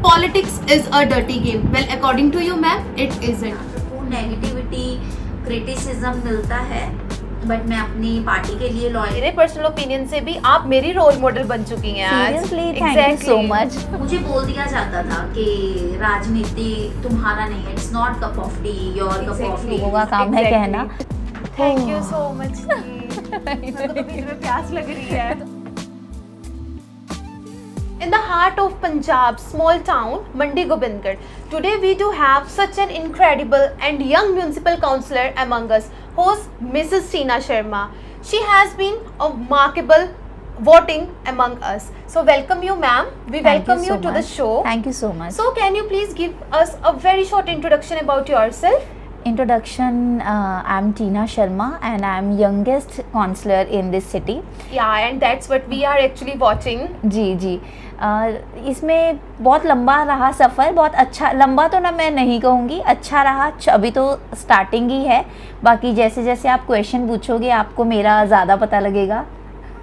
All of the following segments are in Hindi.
Politics is a dirty game. Well, according to you, ma'am, it isn't. Negativity criticism मिलता है, बट मैं अपनी पार्टी के लिए लॉयल। मेरे पर्सनल ओपिनियन से भी आप मेरी रोल मॉडल बन चुकी हैं आज। Seriously thank you so much. मुझे बोल दिया जाता था कि राजनीति तुम्हारा नहीं है, it's not cup of T, your cup of T. लोगों का काम है कहना। Thank you so much. मेरे को तो बीच में प्यास लग रही है। In the heart of Punjab, small town Mandi Gobindgarh, today we do have such an incredible and young municipal councillor among us, who's Mrs. Tina Sharma. She has been a remarkable voting among us. So welcome you, ma'am. We welcome you to the show. Thank you so much. So can you please give us a very short introduction about yourself? Introduction, I'm Tina Sharma and I'm youngest councillor in this city. Yeah, and that's what we are actually watching. जी इसमें बहुत लंबा रहा सफ़र, बहुत अच्छा। लंबा तो ना मैं नहीं कहूँगी, अच्छा रहा। अभी तो स्टार्टिंग ही है, बाकी जैसे जैसे आप क्वेश्चन पूछोगे आपको मेरा ज़्यादा पता लगेगा।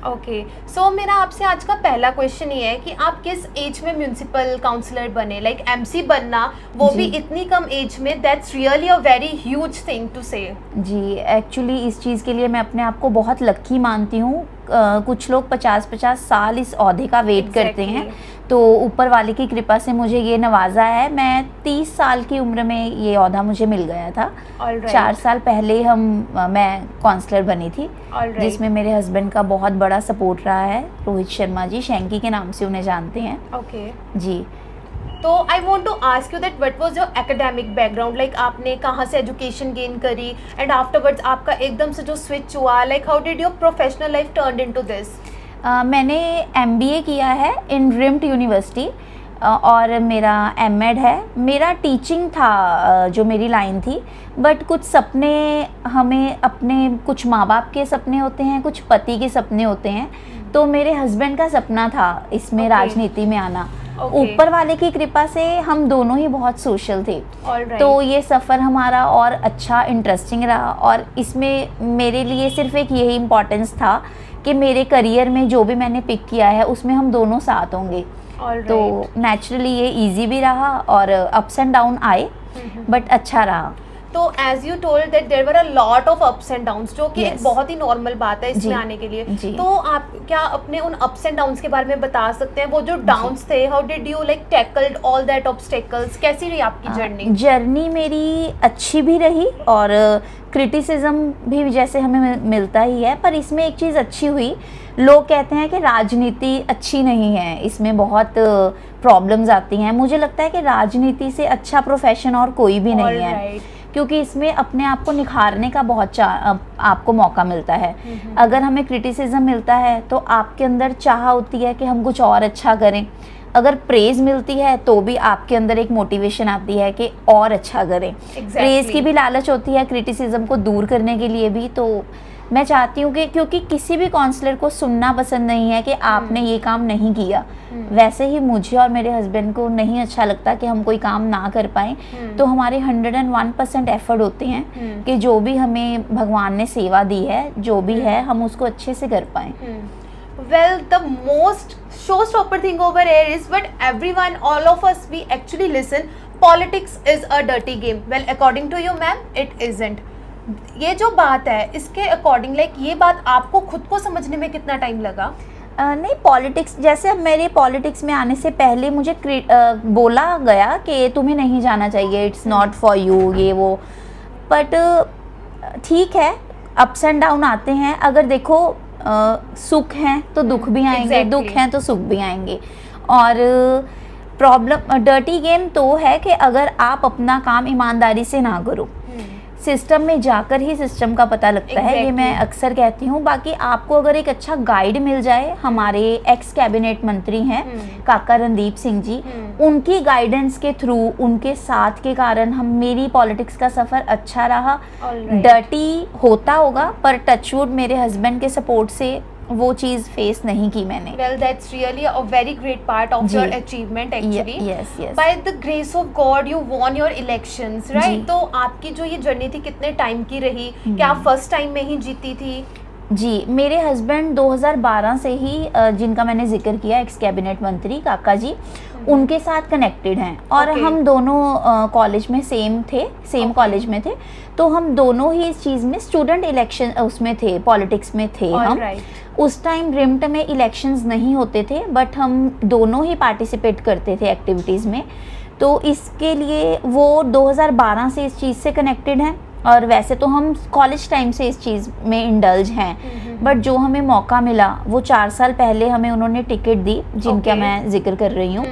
ओके, सो मेरा आपसे आज का पहला क्वेश्चन ये है कि आप किस एज में म्यूनिसिपल काउंसलर बने? लाइक एमसी बनना, वो भी इतनी कम एज में, that's really a very huge thing to say. जी, एक्चुअली इस चीज़ के लिए मैं अपने आप को बहुत लकी मानती हूँ। कुछ लोग 50-50 साल इस ओहदे का वेट करते हैं, तो ऊपर वाले की कृपा से मुझे ये नवाजा है। मैं 30 साल की उम्र में ये ओहदा मुझे मिल गया था। 4 साल पहले मैं काउंसलर बनी थी, जिसमें मेरे हस्बैंड का बहुत बड़ा सपोर्ट रहा है। रोहित शर्मा जी, शैंकी के नाम से उन्हें जानते हैं। ओके जी। तो I want to ask you that what was your academic background? Like आपने कहाँ से एजुकेशन गेन करी एंड आफ्टरवर्ड्स आपका एकदम से जो स्विच हुआ, like how did your professional life turn into this? मैंने MBA किया है इन रिम्ट यूनिवर्सिटी और मेरा M.Ed है। मेरा टीचिंग था जो मेरी लाइन थी, बट कुछ सपने हमें अपने, कुछ माँ बाप के सपने होते हैं, कुछ पति के सपने होते हैं। तो मेरे हस्बैंड का सपना था इसमें राजनीति में आना। ऊपर वाले की कृपा से हम दोनों ही बहुत सोशल थे, तो ये सफ़र हमारा और अच्छा इंटरेस्टिंग रहा। और इसमें मेरे लिए सिर्फ एक यही इम्पोर्टेंस था कि मेरे करियर में जो भी मैंने पिक किया है उसमें हम दोनों साथ होंगे। तो नेचुरली ये इजी भी रहा और अप्स एंड डाउन आए, बट अच्छा रहा। तो as you told that there were a lot of ups and downs, जो कि एक बहुत ही नॉर्मल बात है इसमें आने के लिए। तो आप क्या अपने उन अप्स एंड डाउन्स के बारे में बता सकते हैं? वो जो डाउन्स थे, how did you like tackled all that obstacles? कैसी रही आपकी जर्नी मेरी अच्छी भी रही और क्रिटिसिज्म भी जैसे हमें मिलता ही है, पर इसमें एक चीज़ अच्छी हुई। लोग कहते हैं कि राजनीति अच्छी नहीं है, इसमें बहुत प्रॉब्लम्स आती हैं। मुझे लगता है कि राजनीति से अच्छा प्रोफेशन और कोई भी नहीं है, क्योंकि इसमें अपने आप को निखारने का बहुत आपको मौका मिलता है। अगर हमें क्रिटिसिज्म मिलता है तो आपके अंदर चाह होती है कि हम कुछ और अच्छा करें। अगर प्रेज़ मिलती है तो भी आपके अंदर एक मोटिवेशन आती है कि और अच्छा करें। प्रेज़ की भी लालच होती है, क्रिटिसिज्म को दूर करने के लिए भी। तो मैं चाहती हूँ कि, क्योंकि किसी भी काउंसलर को सुनना पसंद नहीं है कि आपने ये काम नहीं किया, वैसे ही मुझे और मेरे हस्बैंड को नहीं अच्छा लगता कि हम कोई काम ना कर पाएँ। तो हमारे 101% एफर्ट होते हैं कि जो भी हमें भगवान ने सेवा दी है, जो भी है, हम उसको अच्छे से कर पाएँ। Well, the most showstopper thing over here is what everyone, all of us, we actually listen. Politics is a dirty game. Well, according to you, ma'am, it isn't. ये जो बात है, इसके अकॉर्डिंग लाइक ये बात आपको खुद को समझने में कितना टाइम लगा? नहीं, पॉलिटिक्स जैसे अब मेरे पॉलिटिक्स में आने से पहले मुझे बोला गया कि तुम्हें नहीं जाना चाहिए, इट्स नॉट फॉर यू, ये वो। बट ठीक है, अप्स एंड डाउन आते हैं। अगर देखो सुख हैं तो दुख भी आएंगे, दुख हैं तो सुख भी आएंगे। और प्रॉब्लम डर्टी गेम तो है कि अगर आप अपना काम ईमानदारी से ना करो, सिस्टम में जाकर ही सिस्टम का पता लगता है, ये मैं अक्सर कहती हूँ। बाकी आपको अगर एक अच्छा गाइड मिल जाए, हमारे एक्स कैबिनेट मंत्री हैं काका रणदीप सिंह जी, उनकी गाइडेंस के थ्रू, उनके साथ के कारण मेरी पॉलिटिक्स का सफ़र अच्छा रहा। डर्टी होता होगा, पर टचवुड मेरे हस्बैंड के सपोर्ट से वो चीज़ फेस नहीं की मैंने। Well, that's really a very great part of your achievement actually. Yes. By the grace of God, you won your elections, right? तो आपकी जो ये जर्नी थी कितने टाइम की रही? क्या आप फर्स्ट टाइम में ही जीती थी? जी, मेरे हस्बैंड 2012 से ही जिनका मैंने जिक्र किया, एक्स कैबिनेट मंत्री काका जी, उनके साथ कनेक्टेड हैं। और Okay. हम दोनों कॉलेज में सेम Okay. कॉलेज में थे, तो हम दोनों ही इस चीज़ में स्टूडेंट इलेक्शन उसमें थे, पॉलिटिक्स में थे हम। Alright. उस टाइम रिम्ट में इलेक्शंस नहीं होते थे, बट हम दोनों ही पार्टिसिपेट करते थे एक्टिविटीज़ में। तो इसके लिए वो 2012 से इस चीज़ से कनेक्टेड हैं, और वैसे तो हम कॉलेज टाइम से इस चीज़ में इंडल्ज हैं, बट जो हमें मौका मिला वो 4 साल पहले हमें उन्होंने टिकट दी, जिनका Okay. मैं जिक्र कर रही हूँ।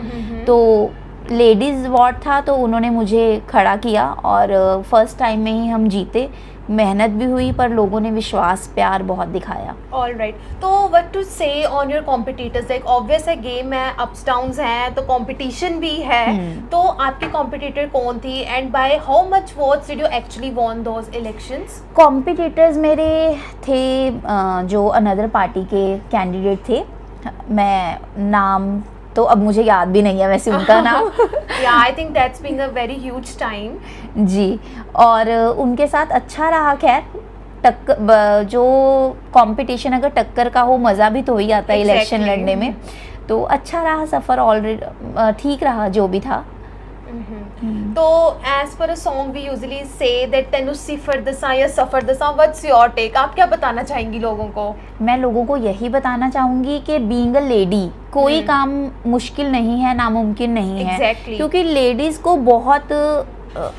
तो लेडीज़ वार्ड था, तो उन्होंने मुझे खड़ा किया और फर्स्ट टाइम में ही हम जीते। मेहनत भी हुई, पर लोगों ने विश्वास प्यार बहुत दिखाया। ऑल राइट, तो व्हाट टू से on your competitors, like obvious है गेम है, अप्स डाउन्स हैं, तो कंपटीशन भी है। तो आपकी कॉम्पिटिटर कौन थी and by how much votes did you actually won those elections? Competitors मेरे थे जो अनदर पार्टी के कैंडिडेट थे। मैं नाम तो अब मुझे याद भी नहीं है वैसे उनका नाम। या I think that's being a very huge time. जी, और उनके साथ अच्छा रहा। खैर जो कंपटीशन अगर टक्कर का हो, मज़ा भी तो ही आता है इलेक्शन Exactly. लड़ने में। तो अच्छा रहा सफ़र, ऑलरेडी ठीक रहा जो भी था। तो as per a song we usually say that तेनु सिफर दसा या सफर दसा, व्हाट्स योर टेक? आप क्या बताना चाहेंगी लोगों को? मैं लोगों को यही बताना चाहूँगी कि बीइंग अ लेडी कोई काम मुश्किल नहीं है, नामुमकिन नहीं है। Exactly. क्योंकि लेडीज़ को बहुत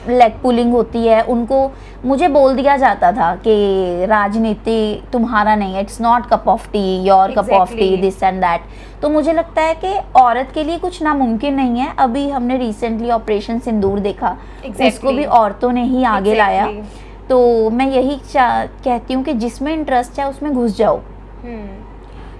लेग पुलिंग होती है। उनको मुझे बोल दिया जाता था कि राजनीति तुम्हारा नहीं है, it's not cup of T, your cup of T, Exactly. This and that. तो मुझे लगता है कि औरत के लिए कुछ नामुमकिन नहीं है। अभी हमने रिसेंटली ऑपरेशन सिंदूर देखा, Exactly. उसको भी औरतों ने ही आगे लाया। तो मैं यही कहती हूँ कि जिसमें इंटरेस्ट है उसमें घुस जाओ।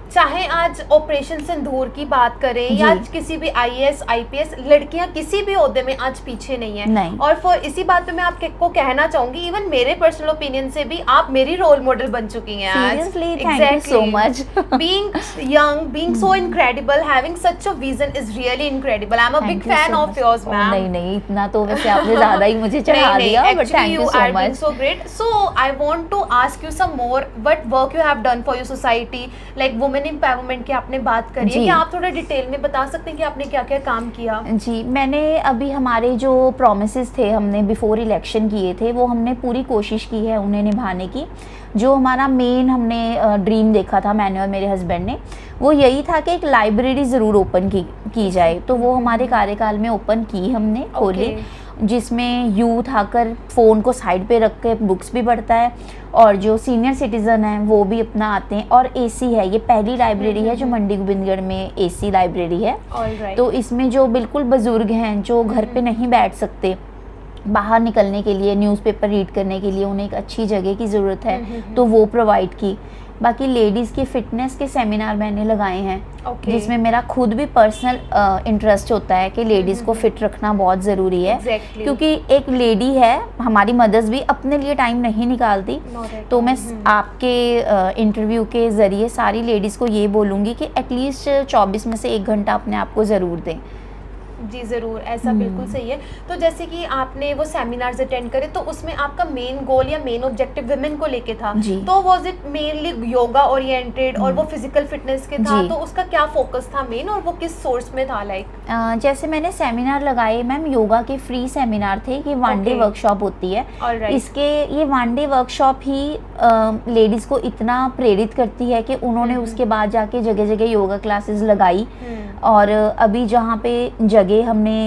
चाहे आज ऑपरेशन सिंदूर की बात करें या जी। किसी भी आईएएस आईपीएस, लड़कियां किसी भी ओहदे में आज पीछे नहीं है। नहीं। और फॉर इसी बात पे मैं आपको कहना चाहूंगी, इवन मेरे पर्सनल ओपिनियन से भी आप मेरी रोल मॉडल बन चुकी हैं आज। Seriously, thank you so much. Being young, being so incredible, having such a vision is really incredible. I'm a big Thank you fan so of much. yours, Oh, ma'am. नहीं इतना तो वैसे आपने ज़्यादा ही मुझे चढ़ा दिया, but actually thank you you so are doing much. so great. So I want to ask you some more. What work you have done for your society, like women empowerment की आपने बात करी है, जी। कि आप थोड़ा डिटेल में बता सकते हैं कि आपने क्या क्या काम किया? जी, मैंने अभी हमारे जो प्रॉमिसेस थे हमने बिफोर इलेक्शन किए थे, वो हमने पूरी कोशिश की है उन्हें निभाने की। जो हमारा मेन हमने ड्रीम देखा था, मैंने और मेरे हस्बैंड ने, वो यही था कि एक लाइब्रेरी ज़रूर ओपन की जाए। तो वो हमारे कार्यकाल में ओपन की हमने, खोली, जिसमें यूथ आकर फ़ोन को साइड पे रख के बुक्स भी पढ़ता है, और जो सीनियर सिटीज़न हैं वो भी अपना आते हैं। और एसी है, ये पहली लाइब्रेरी है जो मंडी गोबिंदगढ़ में एसी लाइब्रेरी है। Alright. तो इसमें जो बिल्कुल बुज़ुर्ग हैं, जो घर पे नहीं बैठ सकते, बाहर निकलने के लिए, न्यूज़पेपर रीड करने के लिए उन्हें एक अच्छी जगह की ज़रूरत है, तो वो प्रोवाइड की। बाकी लेडीज़ के फिटनेस के सेमिनार मैंने लगाए हैं, Okay. जिसमें मेरा खुद भी पर्सनल इंटरेस्ट होता है कि लेडीज़ को फिट रखना बहुत ज़रूरी है। Exactly. क्योंकि एक लेडी है, हमारी मदर्स भी अपने लिए टाइम नहीं निकालती। Not at तो all. मैं आपके इंटरव्यू के ज़रिए सारी लेडीज़ को ये बोलूँगी कि एटलीस्ट 24 में से 1 घंटा अपने आप को ज़रूर दें। जी ज़रूर, ऐसा बिल्कुल सही है। तो जैसे कि आपने वो सेमिनार्स अटेंड करे, तो उसमें आपका मेन गोल या मेन ऑब्जेक्टिव वुमेन को लेके था, जी। तो was it mainly yoga oriented और वो फिजिकल फिटनेस के था? जी। तो उसका क्या फोकस था मेन, और वो किस सोर्स में था? लाइक जैसे मैंने सेमिनार लगाए मैम, योगा के फ्री सेमिनार थे, ये 1 डे Okay. वर्कशॉप होती है। Alright. इसके ये 1 डे वर्कशॉप ही लेडीज़ को इतना प्रेरित करती है कि उन्होंने उसके बाद जाके जगह जगह योगा क्लासेस लगाई। और अभी जहाँ पे जगह हमने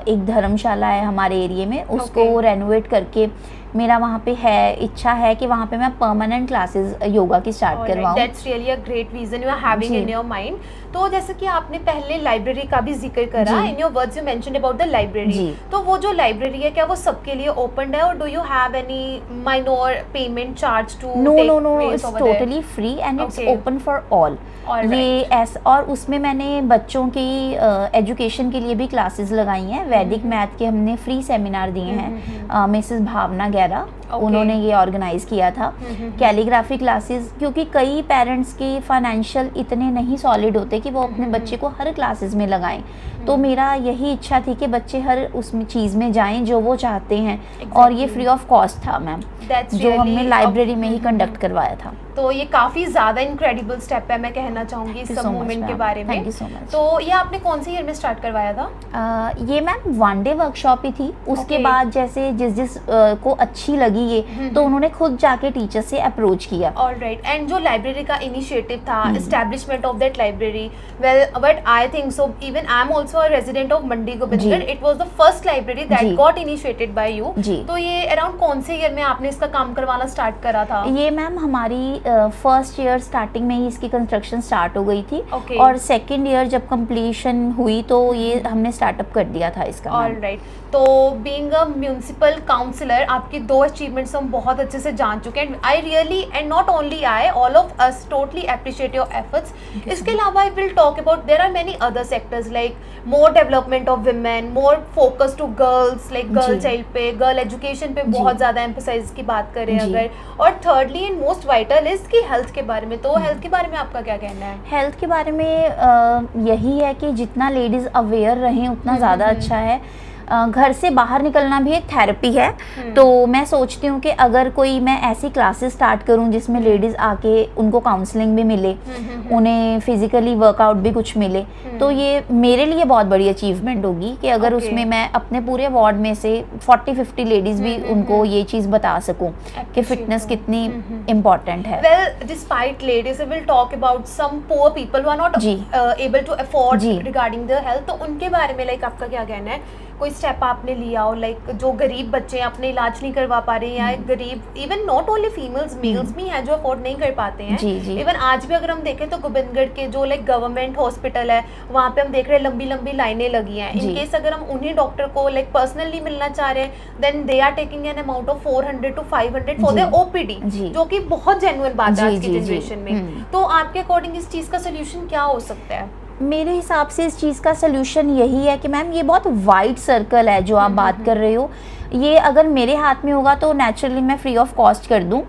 एक धर्मशाला है हमारे एरिया में, उसको Okay. रेनोवेट करके मेरा वहाँ पे है, इच्छा है कि वहाँ पे मैं परमानेंट क्लासेस योगा की स्टार्ट करवाऊँ। That's really a great vision you are having जी। In your mind. तो जैसे कि आपने पहले लाइब्रेरी का भी जिक्र करा, जी। In your words you mentioned about the library. जी। तो वो जो लाइब्रेरी है, क्या वो सबके लिए ओपन है, और do you have any minor payment charge too no, it's totally free and it's Okay. Open for all. All ये ऐसा, और उसमें मैंने बच्चों की एजुकेशन के लिए भी क्लासेस लगाई हैं। वैदिक मैथ के हमने फ्री सेमिनार दिए हैं, मिसेस भावना गैरा उन्होंने ये ऑर्गेनाइज किया था। कैलीग्राफी क्लासेस, क्योंकि कई पेरेंट्स के फाइनेंशियल इतने नहीं सॉलिड होते कि वो अपने बच्चे को हर क्लासेस में लगाएं। तो मेरा यही इच्छा थी कि बच्चे हर उसमें चीज़ में जाएं जो वो चाहते हैं, और ये फ्री ऑफ कॉस्ट था मैम, That's जो हमने really लाइब्रेरी में ही कंडक्ट करवाया था। तो ये काफ़ी ज़्यादा इनक्रेडिबल स्टेप है, मैं कहना चाहूँगी इस सब मूवमेंट के बारे में। Thank you so much. तो ये आपने कौन से ईयर में स्टार्ट करवाया था? ये मैम 1 डे वर्कशॉप ही थी। उसके Okay. बाद जैसे जिस को अच्छी लगी ये, तो उन्होंने खुद जाके टीचर से अप्रोच किया। ऑलराइट, एंड जो लाइब्रेरी का इनिशिएटिव था, establishment of that library, well but I think so even I am also a resident of Mandi Gobindgarh, it was the first library that got initiated by you. तो ये अराउंड कौन से ईयर में आपने इसका काम करवाना स्टार्ट करा था? ये मैम हमारी फर्स्ट ईयर स्टार्टिंग में ही इसकी कंस्ट्रक्शन स्टार्ट हो गई थी। Okay. और सेकंड ईयर जब कंप्लीशन हुई तो ये हमने स्टार्टअप कर दिया था इसका। ऑलराइट, तो बीइंग अ म्यूनिसिपल काउंसलर आपकी 2 अचीवमेंट्स हम बहुत अच्छे से जान चुके हैं। I really and not only I, all of us totally appreciate your efforts. इसके अलावा I will talk about there are many other sectors like more development of women, more focus to girls, like girl child पे, गर्ल एजुकेशन पे बहुत ज़्यादा एम्फसाइज की बात करें अगर, और thirdly and most vital is की हेल्थ के बारे में। तो हेल्थ के बारे में आपका क्या कहना है? हेल्थ के बारे में यही है कि जितना लेडीज़ अवेयर रहें उतना ज़्यादा अच्छा है। घर से बाहर निकलना भी एक थेरेपी है। तो मैं सोचती हूँ कि अगर कोई मैं ऐसी क्लासेस स्टार्ट करूँ जिसमें लेडीज़ आके उनको काउंसलिंग भी मिले, उन्हें फिजिकली वर्कआउट भी कुछ मिले, तो ये मेरे लिए बहुत बड़ी अचीवमेंट होगी कि अगर उसमें मैं अपने पूरे वार्ड में से 40-50 लेडीज़ भी उनको ये चीज़ बता सकूँ कि फिटनेस कितनी इम्पॉर्टेंट है। Well, despite ladies, we will talk about some poor people who are not able to afford regarding their health. तो उनके बारे में लाइक आपका क्या कहना है? कोई स्टेप आपने लिया हो, लाइक जो गरीब बच्चे हैं अपने इलाज नहीं करवा पा रहे हैं, या गरीब even not only females, males भी हैं जो अफोर्ड नहीं कर पाते हैं। इवन आज भी अगर हम देखें तो गोबिंदगढ़ के जो लाइक गवर्नमेंट हॉस्पिटल है वहाँ पे हम देख रहे हैं लंबी लंबी लाइनें लगी हैं। इन केस अगर हम उन्हीं डॉक्टर को लाइक पर्सनली मिलना चाह रहे हैं, then they are taking an amount of 400 to 500 for their OPD, जो कि बहुत जेन्युइन बात है आज की जनरेशन में। तो आपके अकॉर्डिंग इस चीज़ का सोल्यूशन क्या हो सकता है? मेरे हिसाब से इस चीज़ का सलूशन यही है कि मैम ये बहुत वाइड सर्कल है जो आप बात कर रहे हो। ये अगर मेरे हाथ में होगा तो नेचुरली मैं फ्री ऑफ कॉस्ट कर दूं।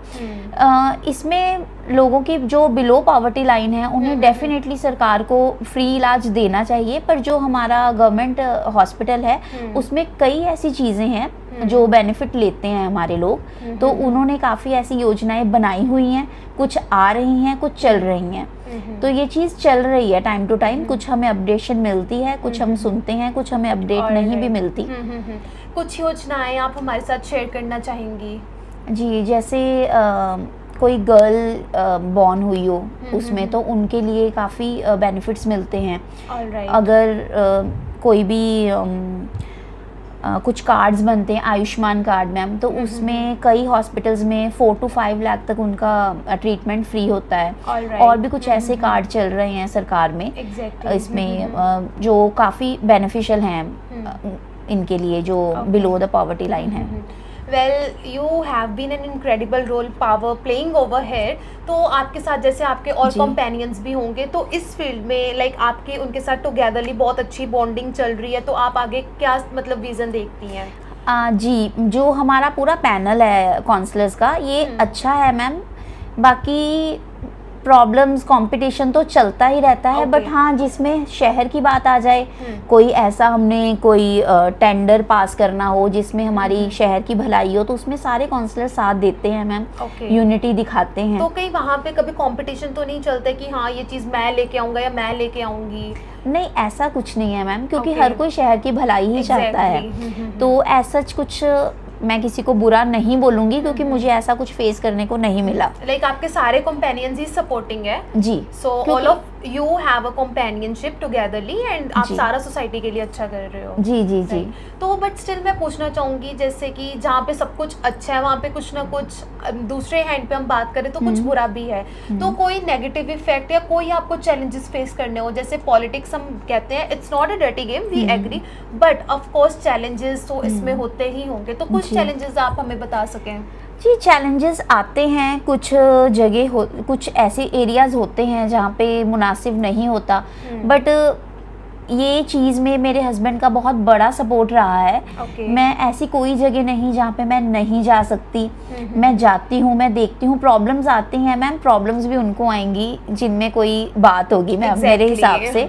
इसमें लोगों की जो बिलो पॉवर्टी लाइन है उन्हें डेफिनेटली सरकार को फ्री इलाज देना चाहिए, पर जो हमारा गवर्नमेंट हॉस्पिटल है उसमें कई ऐसी चीज़ें हैं जो बेनिफिट लेते हैं हमारे लोग, तो उन्होंने काफ़ी ऐसी योजनाएं बनाई हुई हैं, कुछ आ रही हैं, कुछ चल रही हैं। तो ये चीज़ चल रही है टाइम टू टाइम, कुछ हमें अपडेशन मिलती है, कुछ हम सुनते हैं, कुछ हमें अपडेट नहीं भी मिलती। कुछ योजनाएं आप हमारे साथ शेयर करना चाहेंगी? जी, जैसे कोई गर्ल बॉर्न हुई हो उसमें तो उनके लिए काफ़ी बेनिफिट्स मिलते हैं। अगर कोई भी कुछ कार्ड्स बनते हैं, आयुष्मान कार्ड मैम, तो उसमें कई हॉस्पिटल्स में 4 to 5 लाख तक उनका ट्रीटमेंट फ्री होता है। और भी कुछ ऐसे कार्ड चल रहे हैं सरकार में इसमें जो काफ़ी बेनिफिशियल हैं इनके लिए जो बिलो द पॉवर्टी लाइन है। Well, you have been an incredible role power playing over here. तो आपके साथ जैसे आपके और कंपेनियंस भी होंगे, तो इस फील्ड में लाइक आपके उनके साथ टुगेदरली बहुत अच्छी बॉन्डिंग चल रही है, तो आप आगे क्या मतलब विजन देखती हैं? जी, जो हमारा पूरा पैनल है काउंसलर्स का ये अच्छा है मैम। बाकी प्रॉब्लम्स कंपटीशन तो चलता ही रहता है, बट हाँ जिसमें शहर की बात आ जाए, कोई ऐसा हमने कोई टेंडर पास करना हो जिसमें हमारी शहर की भलाई हो, तो उसमें सारे काउंसलर साथ देते हैं मैम, यूनिटी दिखाते हैं। तो कहीं वहाँ पे कभी कंपटीशन तो नहीं चलता कि हाँ ये चीज़ मैं लेके आऊँगा या मैं लेके आऊँगी? नहीं, ऐसा कुछ नहीं है मैम, क्योंकि हर कोई शहर की भलाई ही चाहता है। तो ऐसा कुछ मैं किसी को बुरा नहीं बोलूंगी, क्योंकि मुझे ऐसा कुछ फेस करने को नहीं मिला। लाइक आपके सारे कंपेनियंस ही सपोर्टिंग है जी, so all of you have a companionship togetherly and आप सारा सोसाइटी के लिए अच्छा कर रहे हो। जी जी जी। तो बट स्टिल मैं पूछना चाहूँगी, जैसे कि जहाँ पे सब कुछ अच्छा है वहाँ पे कुछ ना कुछ दूसरे हैंड पे हम बात करें तो कुछ बुरा भी है, तो कोई नेगेटिव इफेक्ट या कोई आपको चैलेंजेस फेस करने हो? जैसे पॉलिटिक्स हम कहते हैं it's not a dirty game, we agree, but of course challenges तो इसमें होते ही होंगे, तो कुछ चैलेंजेस आप हमें बता सकें? जी, चैलेंजेस आते हैं, कुछ जगह कुछ ऐसे एरियाज़ होते हैं जहाँ पे मुनासिब नहीं होता, बट ये चीज़ में मेरे हस्बैंड का बहुत बड़ा सपोर्ट रहा है। मैं ऐसी कोई जगह नहीं जहाँ पे मैं नहीं जा सकती, मैं जाती हूँ, मैं देखती हूँ। प्रॉब्लम्स आती हैं मैम, प्रॉब्लम्स भी उनको आएंगी जिनमें कोई बात होगी मैम, मेरे हिसाब से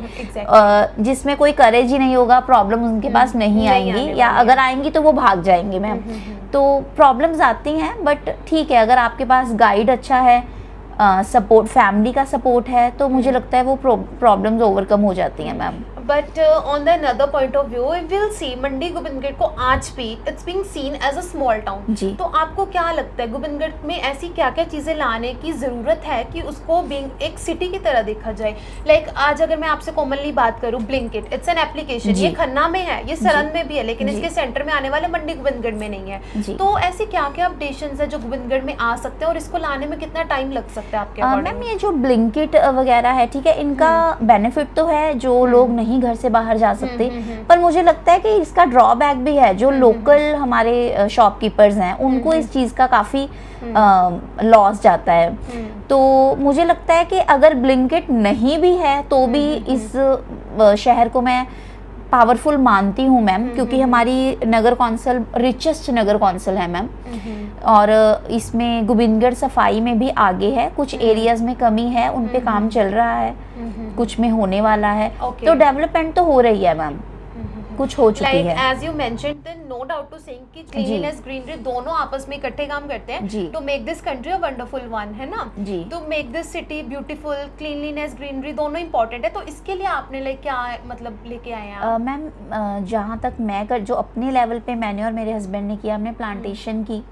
जिसमें कोई करेज ही नहीं होगा, प्रॉब्लम उनके पास नहीं आएंगी, या अगर आएंगी तो वो भाग जाएंगे मैम। तो प्रॉब्लम्स आती हैं, बट ठीक है, अगर आपके पास गाइड अच्छा है, सपोर्ट, फैमिली का सपोर्ट है, तो मुझे लगता है वो प्रॉब्लम्स ओवरकम हो जाती हैं ma'am. But on the another point of view will see Mandi Gobindgarh को आज भी it's being seen as a small town. जी। तो आपको क्या लगता है गोविंदगढ़ में ऐसी क्या क्या चीज़ें लाने की ज़रूरत है कि उसको बीइंग एक सिटी की तरह देखा जाए? लाइक आज अगर मैं आपसे कॉमनली बात करूँ, ब्लिंकिट इट्स एन एप्लीकेशन, जी। ये खन्ना में है, ये सरन में भी है, लेकिन जी। इसके सेंटर में आने वाले मंडी गोविंदगढ़ में नहीं है। जी। तो ऐसे क्या क्या अपडेशंस है जो गोविंदगढ़ में आ सकते हैं और इसको लाने में कितना टाइम लग सकता है आपके मैम अकॉर्डिंग? ये जो ब्लिंकिट वगैरह है, ठीक है, इनका बेनिफिट तो है, जो लोग नहीं घर से बाहर जा सकते, पर मुझे लगता है कि इसका ड्रॉबैक भी है। जो लोकल हमारे शॉपकीपर्स हैं उनको इस चीज़ का काफ़ी लॉस जाता है। तो मुझे लगता है कि अगर ब्लिंकिट नहीं भी है तो भी इस शहर को मैं पावरफुल मानती हूँ मैम, क्योंकि हमारी नगर कौंसिल रिचेस्ट नगर कौंसिल है मैम, और इसमें गोविंदगढ़ सफाई में भी आगे है। कुछ एरियाज में कमी है, उन पे काम चल रहा है, कुछ में होने वाला है। तो डेवलपमेंट तो हो रही है मैम, कुछ हो चुकी है। As you mentioned, then no doubt to saying कि क्लीनलीनेस ग्रीनरी दोनों आपस में इकट्ठे काम करते हैं to make this country a wonderful one, है ना? जी। To make this city beautiful, cleanliness greenery दोनों इंपॉर्टेंट है। तो इसके लिए आपने लाइक क्या मतलब लेके आए हैं? मैम जहाँ तक मैं जो अपने लेवल पे मैंने और मेरे हस्बैंड ने किया, हमने प्लांटेशन की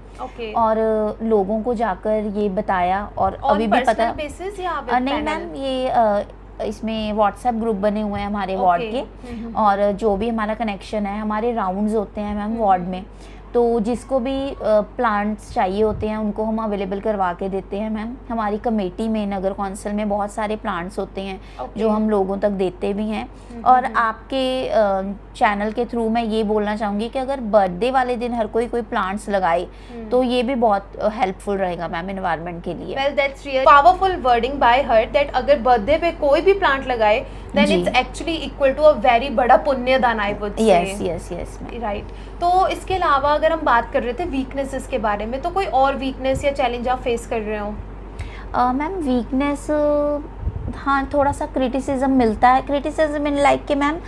और लोगों को जाकर ये बताया, और अभी भी पता बेसिस या नहीं मैम, ये इसमें व्हाट्सएप ग्रुप बने हुए हैं हमारे वार्ड के, और जो भी हमारा कनेक्शन है, हमारे राउंड्स होते हैं मैम वार्ड में, तो जिसको भी प्लांट्स चाहिए होते हैं उनको हम अवेलेबल करवा के देते हैं मैम। हमारी कमेटी में, नगर कौंसिल में बहुत सारे प्लांट्स होते हैं जो हम लोगों तक देते भी हैं। और आपके चैनल के थ्रू मैं ये बोलना चाहूँगी कि अगर बर्थडे वाले दिन हर कोई प्लांट्स लगाए तो ये भी बहुत हेल्पफुल रहेगा मैम एनवायरनमेंट के लिए। Well that's real powerful wording by her, that अगर बर्थडे पे कोई भी प्लांट लगाए then it's actually equal to a very बड़ा पुण्यदान, I would say. Yes yes yes right. तो इसके अलावा अगर हम बात कर रहे थे वीकनेसेस के बारे में, तो कोई और वीकनेस या चैलेंज आप फेस कर रहे हो? मैम वीकनेस, हाँ, थोड़ा सा क्रिटिसिज्म मिलता है। क्रिटिसिज्म इन लाइक कि मैम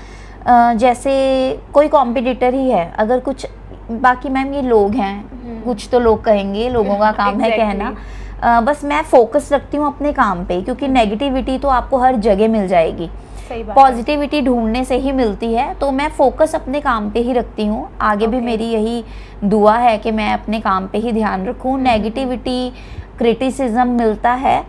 जैसे कोई कॉम्पिटिटर ही है, अगर कुछ, बाकी मैम ये लोग हैं, कुछ तो लोग कहेंगे, लोगों का काम है कहना। बस मैं फोकस रखती हूँ अपने काम पे, क्योंकि नेगेटिविटी तो आपको हर जगह मिल जाएगी, पॉजिटिविटी ढूंढने से ही मिलती है। तो मैं फोकस अपने काम पे ही रखती हूँ। आगे भी मेरी यही दुआ है कि मैं अपने काम पे ही ध्यान रखूँ। नेगेटिविटी, क्रिटिसिज्म मिलता है,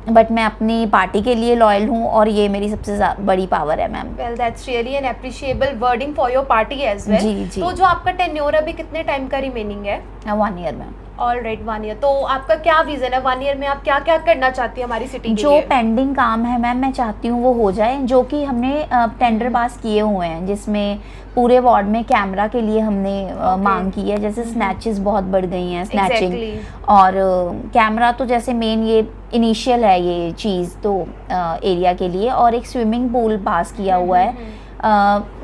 बट मैं अपनी पार्टी के लिए लॉयल हूँ, और ये मेरी सबसे बड़ी पावर है ma'am. Well that's really an appreciable wording for your party as well. जी जी। तो जो आपका टेन्योर अभी कितने टाइम का रिमेनिंग है? 1 ईयर मैम। Alright, 1 year. तो आपका क्या विजन है 1 ईयर में? आप क्या क्या करना चाहती हैं हमारी सिटी के जो लिए? पेंडिंग काम है मैम, मैं चाहती हूँ वो हो जाए, जो कि हमने टेंडर पास किए हुए हैं, जिसमें पूरे वार्ड में कैमरा के लिए हमने मांग की है। जैसे स्नैचेस बहुत बढ़ गई हैं, स्नैचिंग, और कैमरा तो जैसे मेन ये इनिशियल है ये चीज़ तो एरिया के लिए, और एक स्विमिंग पूल पास किया हुआ है।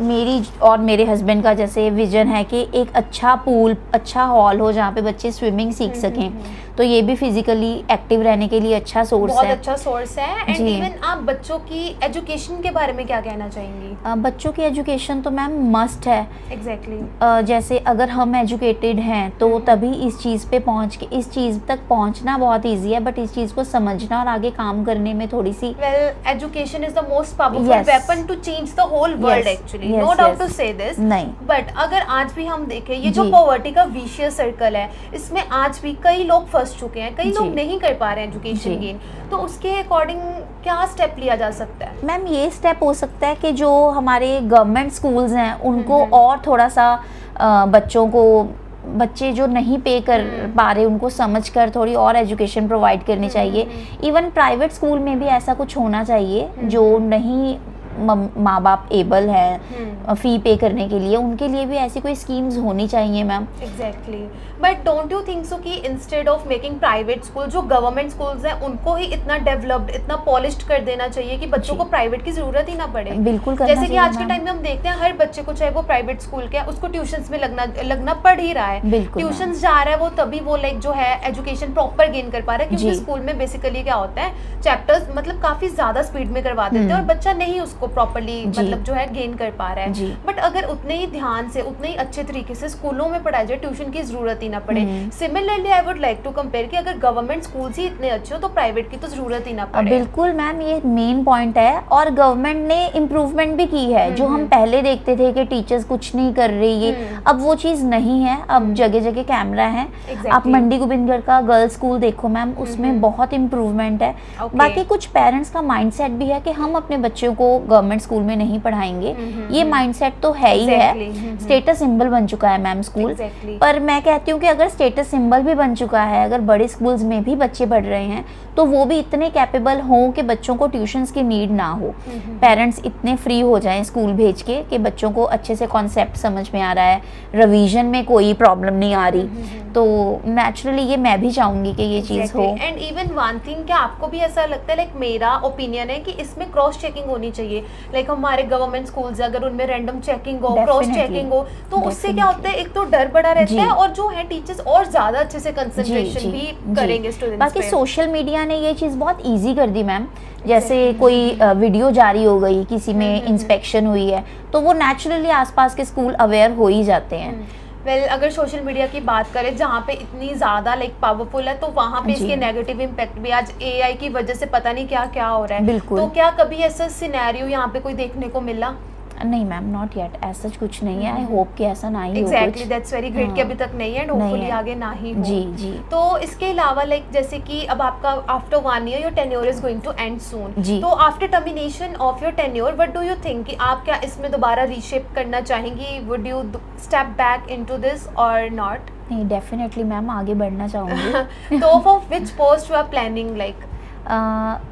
मेरी और मेरे हस्बैंड का जैसे विजन है कि एक अच्छा पूल, अच्छा हॉल हो जहाँ पे बच्चे स्विमिंग सीख सकें, तो ये भी फिजिकली एक्टिव रहने के लिए अच्छा सोर्स है, बहुत अच्छा सोर्स है। एंड इवन आप बच्चों की एजुकेशन के बारे में क्या कहना चाहेंगी? बच्चों की एजुकेशन तो मैम मस्ट है। एग्जैक्टली। जैसे अगर हम एजुकेटेड हैं तो तभी इस चीज़ पे पहुँच के, इस चीज़ तक पहुँचना बहुत ईजी है, बट इस चीज़ को समझना और आगे काम करने में थोड़ी सी। Well, education is the most powerful weapon to change the whole world actually, no doubt to say this. नहीं, बट अगर आज भी हम देखें, ये जो पॉवर्टी का विशियस सर्कल है, इसमें आज भी कई लोग फंस चुके हैं, कई लोग नहीं कर पा रहे हैं एजुकेशन गेन। तो उसके अकॉर्डिंग क्या स्टेप लिया जा सकता है? मैम ये स्टेप हो सकता है कि जो हमारे गवर्नमेंट स्कूल्स हैं उनको और थोड़ा सा बच्चों को, बच्चे जो नहीं पे कर पा रहे उनको समझकर थोड़ी और एजुकेशन प्रोवाइड करनी चाहिए। इवन प्राइवेट स्कूल में भी ऐसा कुछ होना चाहिए, जो नहीं माँ बाप एबल हैं फी पे करने के लिए, उनके लिए भी ऐसी कोई स्कीम्स होनी चाहिए ma'am. Exactly. But don't you think so कि instead of making private school, जो गवर्नमेंट स्कूल्स हैं उनको ही इतना डेवलप्ड, इतना पॉलिश्ड कर देना चाहिए कि बच्चों को प्राइवेट की जरूरत ही ना पड़े? बिल्कुल करना जैसे कि आज के टाइम में हम देखते हैं हर बच्चे को, चाहे वो प्राइवेट स्कूल के, उसको ट्यूशंस में लगना पड़ ही रहा है। ट्यूशंस जा रहा है वो, तभी वो लाइक जो है एजुकेशन प्रॉपर गेन कर पा रहा है, क्योंकि स्कूल में बेसिकली क्या होता है, चैप्टर्स मतलब काफी ज्यादा स्पीड में करवा देते हैं और बच्चा नहीं उसको को प्रॉपरली जी। मतलब जो है गेन कर पा रहा जी। है। बट अगर उतने ही ध्यान से उतने ही अच्छे तरीके से स्कूलों में पढ़ाया जाए, ट्यूशन की जरूरत ही ना पड़े। Similarly I would like to compare कि अगर गवर्नमेंट स्कूल्स ही इतने अच्छे हो तो प्राइवेट की तो जरूरत ही ना पड़े। बिल्कुल मैम, ये मेन पॉइंट है। और गवर्नमेंट ने इम्प्रूवमेंट भी की है। जो हम पहले देखते थे कि टीचर्स कुछ नहीं कर रही है, अब वो चीज़ नहीं है। अब जगह जगह कैमरा है। Exactly. आप मंडी गोबिंदगढ़ का गर्ल्स स्कूल देखो मैम, उसमें बहुत इम्प्रूवमेंट है। Okay. बाकी कुछ पेरेंट्स का माइंडसेट भी है कि हम अपने बच्चों को गवर्नमेंट स्कूल में नहीं पढ़ाएंगे। ये माइंडसेट तो है ही Exactly. है। स्टेटस सिंबल बन चुका है मैम स्कूल। Exactly. पर मैं कहती हूँ कि अगर स्टेटस सिंबल भी बन चुका है, अगर बड़े स्कूल्स में भी बच्चे पढ़ रहे हैं, तो वो भी इतने कैपेबल हों कि बच्चों को ट्यूशन्स की नीड ना हो। पेरेंट्स इतने फ्री हो जाएं स्कूल भेज के कि बच्चों को अच्छे से कॉन्सेप्ट समझ में आ रहा है, रिवीजन में कोई प्रॉब्लम नहीं आ रही। तो नेचुरली ये मैं भी चाहूँगी कि ये चीज़ हो। एंड इवन वन थिंग, क्या आपको भी ऐसा लगता है, लाइक मेरा ओपिनियन है कि इसमें क्रॉस चेकिंग होनी चाहिए। लाइक हमारे गवर्नमेंट स्कूल्स अगर उनमें रैंडम चेकिंग हो, क्रॉस Definitely. चेकिंग हो, तो उससे क्या होता है, एक तो डर बड़ा रहता जी। है और जो है टीचर्स और ज्यादा अच्छे से कंसंट्रेशन भी करेंगे स्टूडेंट्स बाकी पे। सोशल मीडिया ने ये चीज़ बहुत इजी कर दी मैम। जैसे कोई वीडियो जारी हो गई, किसी में इंस्पेक्शन हुई है, तो वो नेचुरली आसपास के स्कूल अवेयर हो ही जाते हैं। वेल अगर सोशल मीडिया की बात करें जहाँ पे इतनी ज़्यादा लाइक पावरफुल है, तो वहाँ पे जी। इसके नेगेटिव इम्पैक्ट भी, आज एआई की वजह से पता नहीं क्या क्या हो रहा है। बिल्कुल। तो क्या कभी ऐसा सिनेरियो यहाँ पे कोई देखने को मिला? नहीं मैम, नॉट येट, ऐसा कुछ नहीं है। आई होप कि ऐसा ना ही हो एग्जैक्टली, कुछ। दैट्स वेरी ग्रेट कि अभी तक नहीं है, एंड नहीं होपफुली है। आगे ना ही हो। जी जी तो इसके अलावा लाइक जैसे कि अब आपका after 1 year your tenure is going to end soon. जी। तो after termination of your tenure, what do you think कि आप क्या इसमें दोबारा रीशेप करना चाहेंगी? Would you step back into this और नॉट? नहीं, डेफिनेटली मैम आगे बढ़ना चाहूँगी। तो for which post you are planning like?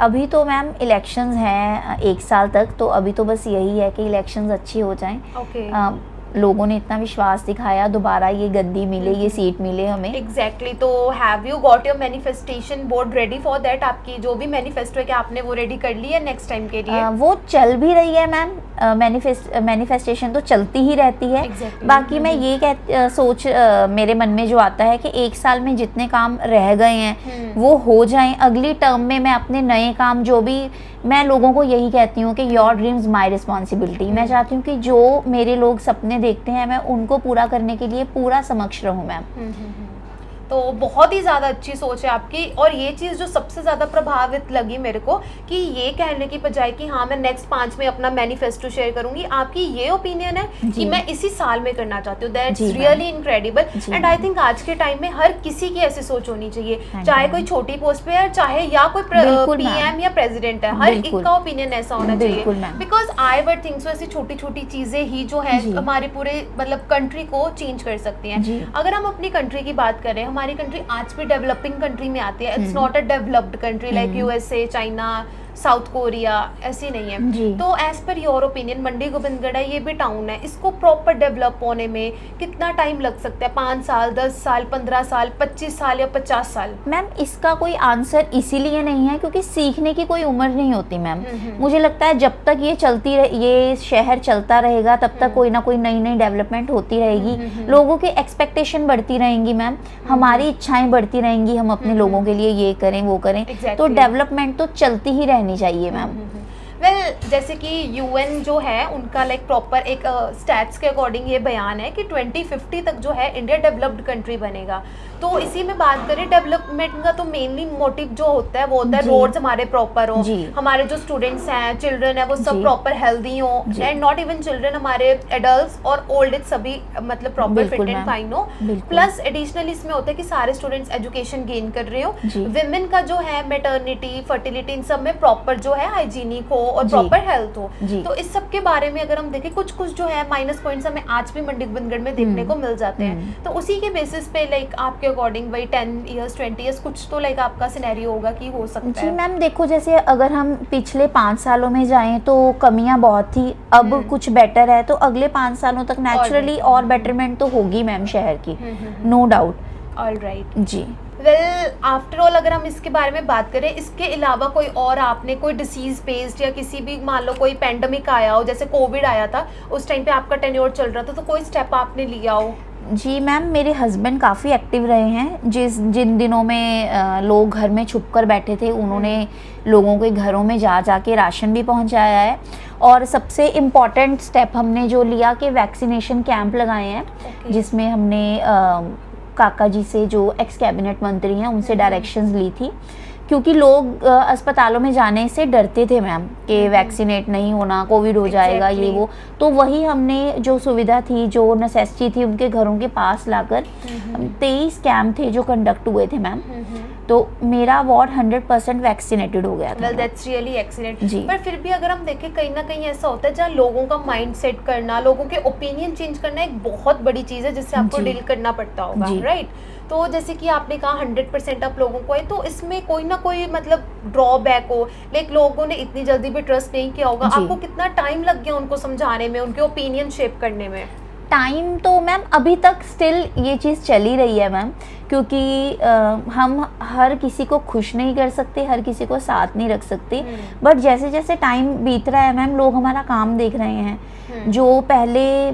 अभी तो मैम इलेक्शंस हैं 1 साल तक, तो अभी तो बस यही है कि इलेक्शंस अच्छी हो जाएं। ओके। लोगों ने इतना विश्वास दिखाया, दोबारा ये गद्दी मिले, ये सीट मिले हमें। एग्जैक्टली। तो have you got your manifestation board ready for that? आपकी जो भी मैनिफेस्टो है, क्या आपने वो रेडी कर ली है नेक्स्ट टाइम के लिए? वो चल भी रही है मैम। मैनिफेस्टेशन तो चलती ही रहती है। Exactly. बाकी मैं ये सोच मेरे मन में जो आता है कि 1 साल में जितने काम रह गए हैं वो हो जाएं। अगली टर्म में मैं अपने नए काम, जो भी, मैं लोगों को यही कहती हूँ कि योर ड्रीम्स माई रिस्पॉन्सिबिलिटी। मैं चाहती हूँ कि जो मेरे लोग सपने देखते हैं, मैं उनको पूरा करने के लिए पूरा समक्ष रहूँ मैम। तो बहुत ही ज़्यादा अच्छी सोच है आपकी। और ये चीज़ जो सबसे ज़्यादा प्रभावित लगी मेरे को, कि ये कहने की बजाय कि हाँ मैं नेक्स्ट 5 में अपना मैनिफेस्टो शेयर करूंगी, आपकी ये ओपिनियन है कि मैं इसी साल में करना चाहती हूँ। That's really incredible. And I think आज के टाइम में हर किसी की ऐसी सोच होनी चाहिए, चाहे कोई छोटी पोस्ट पे है, चाहे या कोई पीएम या प्रेसिडेंट है, हर एक का ओपिनियन ऐसा होना चाहिए। Because I would think so ऐसी छोटी छोटी चीज़ें ही जो है हमारे पूरे मतलब कंट्री को चेंज कर सकती हैं। अगर हम अपनी कंट्री की बात करें, हमारी कंट्री आज भी डेवलपिंग कंट्री में आती है। It's not a developed country like USA, China, south Korea, ऐसी नहीं है। तो एज पर योर ओपिनियन, मंडी गोबिंदगढ़ है, ये भी टाउन है, इसको प्रॉपर डेवलप होने में कितना टाइम लग सकता है? 5 साल, 10 साल, 15 साल, 25 साल या 50 साल? मैम इसका कोई आंसर इसीलिए नहीं है क्योंकि सीखने की कोई उम्र नहीं होती मैम। मुझे लगता है जब तक ये ये शहर चलता रहेगा, तब तक कोई ना कोई नई नई डेवलपमेंट होती रहेगी। लोगों की एक्सपेक्टेशन बढ़ती रहेंगी मैम, हमारी इच्छाएं बढ़ती रहेंगी, हम अपने लोगों के लिए ये करें वो करें। तो डेवलपमेंट तो चलती ही रहनी चाहिए मैम। वेल जैसे कि यूएन जो है उनका लाइक प्रॉपर एक स्टैट्स के अकॉर्डिंग ये बयान है कि 2050 तक जो है इंडिया डेवलप्ड कंट्री बनेगा। तो इसी में बात करें डेवलपमेंट का, तो मेनली मोटिव जो होता है वो होता है रोड्स हमारे प्रॉपर हो, हमारे जो स्टूडेंट्स हैं, चिल्ड्रन है, वो सब प्रॉपर हेल्दी हो, एंड नॉट इवन चिल्ड्रन, हमारे एडल्ट्स और ओल्ड एज सभी मतलब प्रॉपर फिट एंड फाइन हो। प्लस एडिशनली इसमें होता है कि सारे स्टूडेंट्स एजुकेशन गेन कर रहे हो। विमेन का जो है मेटर्निटी, फर्टिलिटी, इन सब में प्रॉपर जो है हाइजीनिक हो और प्रॉपर हेल्थ हो। तो इस सब के बारे में अगर हम देखें, कुछ कुछ जो है माइनस पॉइंट्स हमें आज भी मंडी गोबिंदगढ़ में देखने को मिल जाते हैं। तो उसी के बेसिस पे लाइक आपके अकॉर्डिंग वही 10 years 20 years कुछ तो लाइक आपका सिनेरियो होगा कि हो सकता है। जी मैम देखो, जैसे अगर हम पिछले 5 सालों में जाएं तो कमियां बहुत थी, अब कुछ बेटर है, तो अगले 5 सालों तक नेचुरली और बेटरमेंट तो होगी मैम शहर की, नो डाउट। ऑलराइट जी। वेल आफ्टर ऑल अगर हम इसके बारे में बात करें, इसके अलावा कोई और आपने कोई डिसीज बेस्ड या किसी भी, मान लो कोई पैंडमिक आया हो, जैसे कोविड आया था, उस टाइम पे आपका टेन्योर चल रहा था, तो कोई स्टेप आपने लिया हो? जी मैम, मेरे हस्बैंड काफ़ी एक्टिव रहे हैं। जिन दिनों में लोग घर में छुप कर बैठे थे, उन्होंने लोगों के घरों में जा के राशन भी पहुंचाया है। और सबसे इम्पॉर्टेंट स्टेप हमने जो लिया कि वैक्सीनेशन कैंप लगाए हैं, जिसमें हमने काका जी से, जो एक्स कैबिनेट मंत्री हैं, उनसे डायरेक्शंस ली थी, क्योंकि लोग अस्पतालों में जाने से डरते थे मैम कि वैक्सीनेट नहीं होना, कोविड हो जाएगा, ये वो। तो वही हमने जो सुविधा थी, जो नेसेसिटी थी, उनके घरों के पास लाकर 23 कैंप थे जो कंडक्ट हुए थे मैम। तो मेरा वार्ड 100% वैक्सीनेटेड हो गया था। Well that's really excellent. जी। पर फिर भी अगर हम देखें, कहीं ना कहीं ऐसा होता है जहाँ लोगों का माइंड सेट करना, लोगों के ओपिनियन चेंज करना एक बहुत बड़ी चीज़ है जिससे आपको जी। डील करना पड़ता होगा, जी। राइट? तो जैसे कि आपने कहा 100% आप लोगों को है, तो इसमें कोई ना कोई मतलब ड्रॉबैक हो, लाइक लोगों ने इतनी जल्दी भी ट्रस्ट नहीं किया होगा, जी। आपको कितना टाइम लग गया उनको समझाने में, उनके ओपिनियन शेप करने में? टाइम तो मैम अभी तक स्टिल ये चीज़ चली रही है मैम, क्योंकि हम हर किसी को खुश नहीं कर सकते, हर किसी को साथ नहीं रख सकते। बट जैसे जैसे टाइम बीत रहा है मैम, लोग हमारा काम देख रहे हैं। जो पहले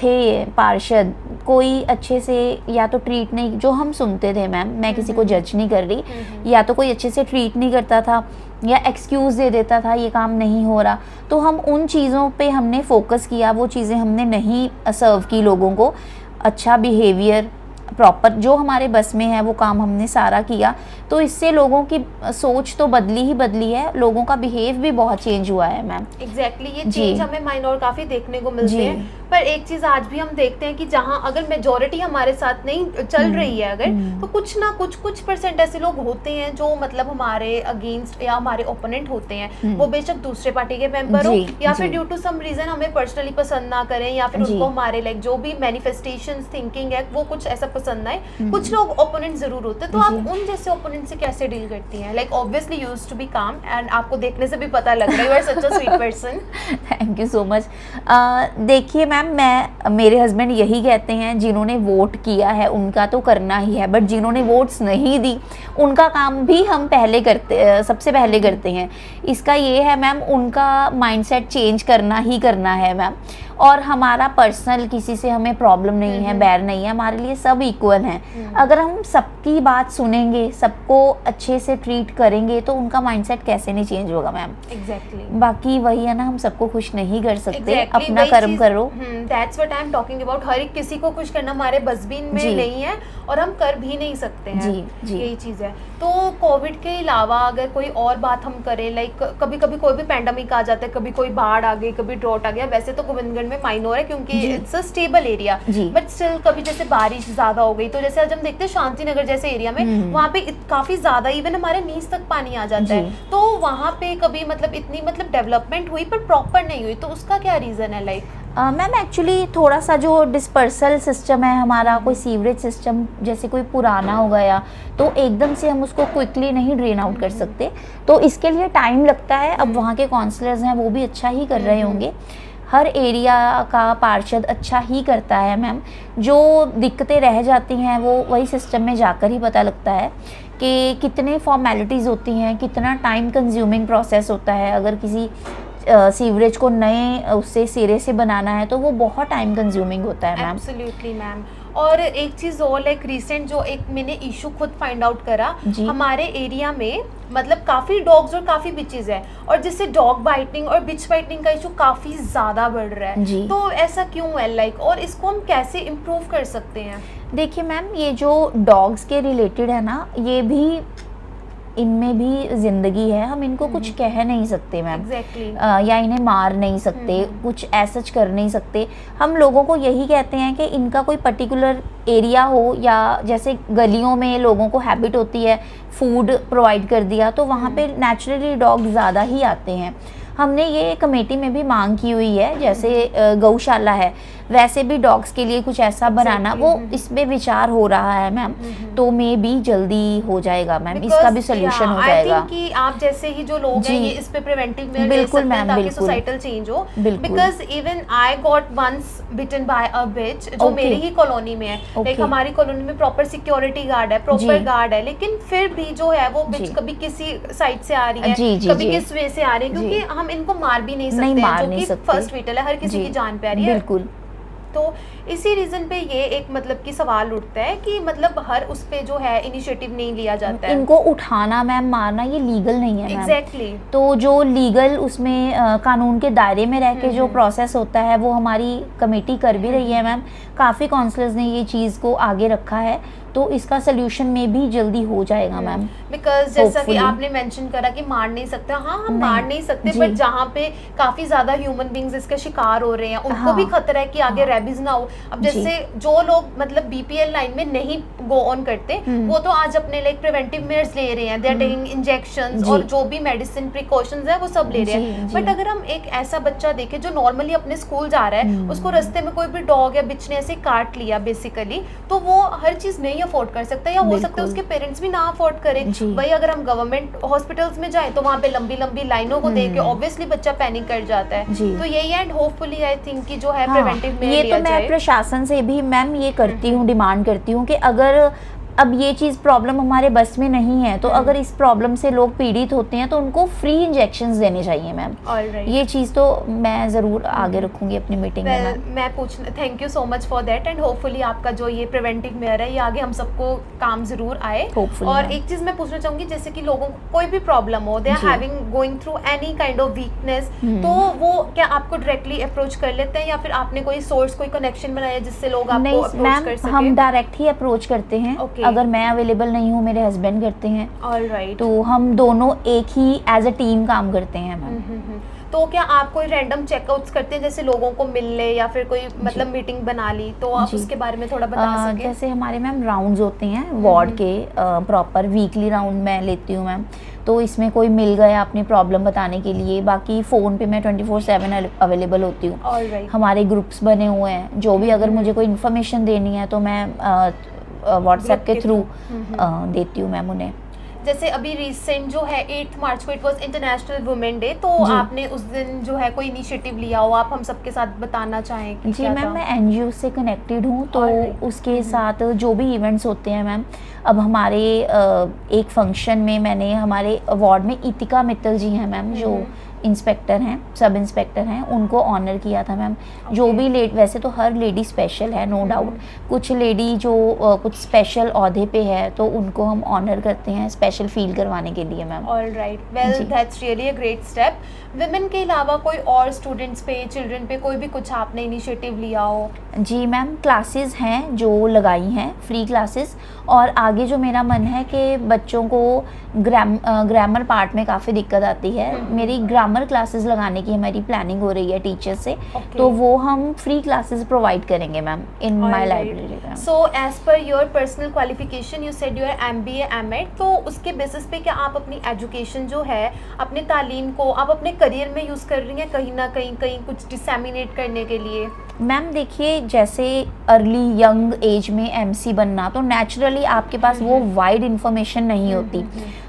थे पार्षद, कोई अच्छे से या तो ट्रीट नहीं, जो हम सुनते थे मैम, मैं किसी को जज नहीं कर रही, या तो कोई अच्छे से ट्रीट नहीं करता था या एक्सक्यूज़ दे देता था, ये काम नहीं हो रहा। तो हम उन चीज़ों पे हमने फोकस किया, वो चीज़ें हमने नहीं सर्व की लोगों को। अच्छा बिहेवियर, प्रॉपर जो हमारे बस में है वो काम हमने सारा किया। तो इससे लोगों की सोच तो बदली ही बदली है, लोगों का बिहेव भी बहुत चेंज हुआ है मैम। एग्जैक्टली ये जी। चेंज हमें माइनर काफ़ी देखने को मिलते जी। हैं। पर एक चीज़ आज भी हम देखते हैं कि जहाँ अगर मेजोरिटी हमारे साथ नहीं चल रही है अगर, तो कुछ ना कुछ परसेंट ऐसे लोग होते हैं जो मतलब हमारे अगेंस्ट या हमारे ओपोनेंट होते हैं। वो बेशक दूसरे पार्टी के मेंबर हो, जी, या फिर जी। ड्यू टू सम रीजन हमें पर्सनली पसंद ना करें, या फिर जी। उनको हमारे लाइक जो भी मैनिफेस्टेशंस थिंकिंग है वो कुछ ऐसा पसंद आए। कुछ लोग ओपोनेंट जरूर होते हैं, तो आप जी। उन जैसे ओपोनेंट से कैसे डील करती हैं? Like obviously you used to be calm, and आपको देखने से भी पता लग रहा है you are such a sweet person. Thank you so much. देखिए मैम, मेरे हस्बैंड यही कहते हैं, जिन्होंने वोट किया है उनका तो करना ही है, बट जिन्होंने वोट्स नहीं दी उनका काम भी हम सबसे पहले करते हैं। इसका ये है मैम, उनका माइंडसेट चेंज करना ही करना है मैम। और हमारा पर्सनल किसी से हमें प्रॉब्लम नहीं है, बैर नहीं है, हमारे लिए सब इक्वल हैं। अगर हम सबकी बात सुनेंगे, सबको अच्छे से ट्रीट करेंगे, तो उनका माइंडसेट कैसे नहीं चेंज होगा मैम। एग्जैक्टली। बाकी वही है ना, हम सबको खुश नहीं कर सकते। Exactly, अपना वही कर्म चीज़- करो। That's what I'm talking about। हर एक किसी को खुश करना हमारे बसबीन में जी। नहीं है, और हम कर भी नहीं सकते हैं। जी, जी। यही चीज़ है। तो कोविड के अलावा अगर कोई और बात हम करें, लाइक कभी कभी कोई भी पैंडमिक आ जाता है, कभी कोई बाढ़ आ गई, कभी ड्रॉट आ गया। वैसे तो गोविंदगढ़ में माइनर है क्योंकि जी। इट्स अ स्टेबल एरिया, जी। बट स्टिल कभी जैसे बारिश ज़्यादा हो गई, तो जैसे आज हम देखते हैं शांति नगर जैसे एरिया में, वहाँ पे काफ़ी ज़्यादा इवन हमारे नीज तक पानी आ जाता है। जी। तो वहाँ पे कभी मतलब इतनी मतलब डेवलपमेंट हुई पर प्रॉपर नहीं हुई, तो उसका क्या रीज़न है? लाइक मैम एक्चुअली थोड़ा सा जो डिस्पर्सल सिस्टम है हमारा, कोई सीवरेज सिस्टम जैसे कोई पुराना हो गया, तो एकदम से हम उसको क्विकली नहीं ड्रेन आउट कर सकते, तो इसके लिए टाइम लगता है। अब वहाँ के काउंसलर्स हैं, वो भी अच्छा ही कर रहे होंगे। हर एरिया का पार्षद अच्छा ही करता है मैम। जो दिक्कतें रह जाती हैं वो वही सिस्टम में जाकर ही पता लगता है कि कितने फॉर्मेलिटीज़ होती हैं, कितना टाइम कंज्यूमिंग प्रोसेस होता है। अगर किसी सीवरेज को नए उससे सिरे से बनाना है तो वो बहुत टाइम कंज्यूमिंग होता है मैम। Absolutely ma'am. और एक चीज़ और, लाइक रिसेंट जो एक मैंने इशू खुद फाइंड आउट करा, जी। हमारे एरिया में मतलब काफ़ी डॉग्स और काफ़ी बिचेज है, और जिससे डॉग बाइटिंग और बिच बाइटिंग का इशू काफ़ी ज़्यादा बढ़ रहा है। जी। तो ऐसा क्यों है लाइक, और इसको हम कैसे इम्प्रूव कर सकते हैं? देखिए मैम, ये जो डॉग्स के रिलेटेड है ना, ये भी, इनमें भी ज़िंदगी है, हम इनको कुछ कह नहीं सकते मैम। एग्जैक्टली। या इन्हें मार नहीं सकते, कुछ ऐसा कर नहीं सकते। हम लोगों को यही कहते हैं कि इनका कोई पर्टिकुलर एरिया हो, या जैसे गलियों में लोगों को हैबिट होती है फूड प्रोवाइड कर दिया, तो वहाँ पे नेचुरली डॉग ज़्यादा ही आते हैं। हमने ये कमेटी में भी मांग की हुई है, जैसे गौशाला है, वैसे भी डॉग्स के लिए कुछ ऐसा बनाना, वो इसमें विचार हो रहा है मैम। तो मे भी जल्दी हो जाएगा मैम, इसका भी सोल्यूशन हो जाएगा। आई थिंक कि आप जैसे ही जो लोग हैं, जी। ये इस पे प्रिवेंटिव मेजर ले बिल्कुल सकते हैं मैम, ताकि बिल्कुल। सोसाइटल चेंज हो। बिल्कुल। Because even I got once bitten by a bitch, जो Okay. मेरी ही कॉलोनी में है। Like Okay. हमारी कॉलोनी में प्रॉपर सिक्योरिटी गार्ड है, प्रॉपर जी। गार्ड है, लेकिन फिर भी जो है वो बिच जी। कभी किसी साइड से आ रही है, जी, जी, कभी जी। किस वे से आ रही है, क्योंकि जी। हम इनको मार भी नहीं सकते नहीं हैं, मार जो नहीं कि सकते। फर्स्ट विटल है, हर किसी जी, की जान प्यारी है। बिल्कुल। तो इसी रीज़न पे ये एक मतलब कि सवाल उठता है कि मतलब हर उस पे जो है इनिशिएटिव नहीं लिया जाता है। इनको उठाना मैम, मारना ये लीगल नहीं है मैम। एग्जैक्टली। तो जो लीगल उसमें कानून के दायरे में रह के जो प्रोसेस होता है वो हमारी कमेटी कर भी रही है मैम। काफ़ी काउंसलर्स ने ये चीज़ को आगे रखा है, तो इसका सोल्यूशन में भी जल्दी हो जाएगा मैम। बिकॉज जैसा कि Hopefully. आपने मेंशन करा कि मार नहीं सकते, हाँ हम नहीं, मार नहीं सकते, जी। बट जहाँ पे काफी ज्यादा ह्यूमन बींग्स इसके शिकार हो रहे हैं उनको हाँ, भी खतरा है कि आगे हाँ, रेबीज ना हो। अब जी। जैसे जो लोग मतलब बीपीएल लाइन में नहीं गो ऑन करते, वो तो आज अपने लाइक प्रिवेंटिव मेयर्स ले रहे हैं, दे आर टेकिंग इंजेक्शंस जी। और जो भी मेडिसिन प्रिकॉशंस है वो सब ले रहे जी, हैं। जी। बट अगर हम एक ऐसा बच्चा देखें जो नॉर्मली अपने स्कूल जा रहा है, उसको रास्ते में कोई भी डॉग या बिच ने ऐसे काट लिया बेसिकली, तो वो हर चीज नहीं अफोर्ड कर सकता, या हो सकता है बिल्कुल। उसके पेरेंट्स भी ना अफोर्ड करें। जी। भाई अगर हम गवर्नमेंट हॉस्पिटल्स में जाएं तो वहाँ पे लंबी लंबी लाइनों को देख के ऑब्वियसली बच्चा पैनिक कर जाता है। जी। तो यही एंड होपफुली आई थिंक कि जो है हाँ, प्रिवेंटिव में ये लिया तो मैं जाए। प्रशासन से भी मैम ये करती हूँ, डिमांड करती हूँ कि अगर अब ये चीज़ प्रॉब्लम हमारे बस में नहीं है, तो अगर इस प्रॉब्लम से लोग पीड़ित होते हैं तो उनको फ्री इंजेक्शंस देने चाहिए मैम। ऑलराइट। ये चीज़ तो मैं ज़रूर आगे रखूँगी अपनी मीटिंग में वेल मैम। मैं पूछना, thank you so much for that and hopefully आपका जो ये प्रिवेंटिव मेयर है ये आगे हम सबको काम जरूर आए। Hopefully, और ma'am. एक चीज मैं पूछना चाहूंगी, जैसे कि लोगों को कोई भी प्रॉब्लम हो, they R G. Having going through any kind of weakness, तो वो क्या आपको डायरेक्टली अप्रोच कर लेते हैं या फिर आपने कोई सोर्स, कोई कनेक्शन बनाया जिससे लोग आपको नहीं अप्रोच कर मैम, सके? हम डायरेक्ट ही अप्रोच करते हैं। Okay. अगर मैं अवेलेबल नहीं हूँ, मेरे हस्बैंड करते हैं, ऑलराइट। तो हम दोनों एक ही एज अ टीम काम करते हैं मैम। तो क्या आप कोई रैंडम चेकआउट्स करते हैं, जैसे लोगों को मिल ले या फिर कोई मतलब मीटिंग बना ली, तो आप जी। उसके बारे में थोड़ा बता सकें? जैसे हमारे मैम राउंड्स होते हैं वार्ड के, प्रॉपर वीकली राउंड मैं लेती हूँ मैम। तो इसमें कोई मिल गया अपनी प्रॉब्लम बताने के लिए, बाकी फ़ोन पे मैं 24/7 अवेलेबल होती हूँ। ऑलराइट। हमारे ग्रुप्स बने हुए हैं, जो भी अगर मुझे कोई इन्फॉर्मेशन देनी है तो मैं व्हाट्सएप Group के के थ्रू through। देती हूँ मैम उन्हें। जैसे अभी रिसेंट जो है 8 मार्च को it was international women day, तो जी। आपने उस दिन जो है कोई इनिशिएटिव लिया हो, आप हम सबके साथ बताना चाहें कि जी क्या मैम, था? मैं एनजीओ से कनेक्टेड हूँ, तो Alright. उसके साथ जो भी इवेंट्स होते हैं मैम, अब हमारे एक फंक्शन में मैंने हमारे वार्ड में इतिका मित्तल जी हैं मैम, जो इंस्पेक्टर हैं, सब इंस्पेक्टर हैं, उनको ऑनर किया था मैम। जो भी वैसे तो हर लेडी स्पेशल है, नो डाउट। कुछ लेडी जो कुछ स्पेशल ओहदे पे है तो उनको हम ऑनर करते हैं स्पेशल फील करवाने के लिए मैम। ऑलराइट, वेल जी। That's really a great step. Women के अलावा कोई और स्टूडेंट्स पे, चिल्ड्रन पे कोई भी कुछ आपने इनिशिएटिव लिया हो? जी मैम, क्लासेस हैं जो लगाई हैं, फ्री क्लासेस। और आगे जो मेरा मन है कि बच्चों को ग्रामर पार्ट में काफ़ी दिक्कत आती है, मेरी ग्रामर क्लासेस लगाने की हमारी प्लानिंग हो रही है टीचर से। Okay. तो वो हम फ्री क्लासेस प्रोवाइड करेंगे ma'am in my Alright. Library ma'am. So as per your personal qualification, you said you are MBA M.Ed, तो उसके बेसिस पे क्या आप अपनी एजुकेशन जो है, अपने तालीम को आप अपने करियर में यूज़ कर रही हैं कहीं ना कहीं कुछ डिसैमिनेट करने के लिए? मैम देखिए, जैसे अर्ली यंग एज में एमसी बनना, तो नेचुरली आपके पास वो वाइड इन्फॉर्मेशन नहीं होती।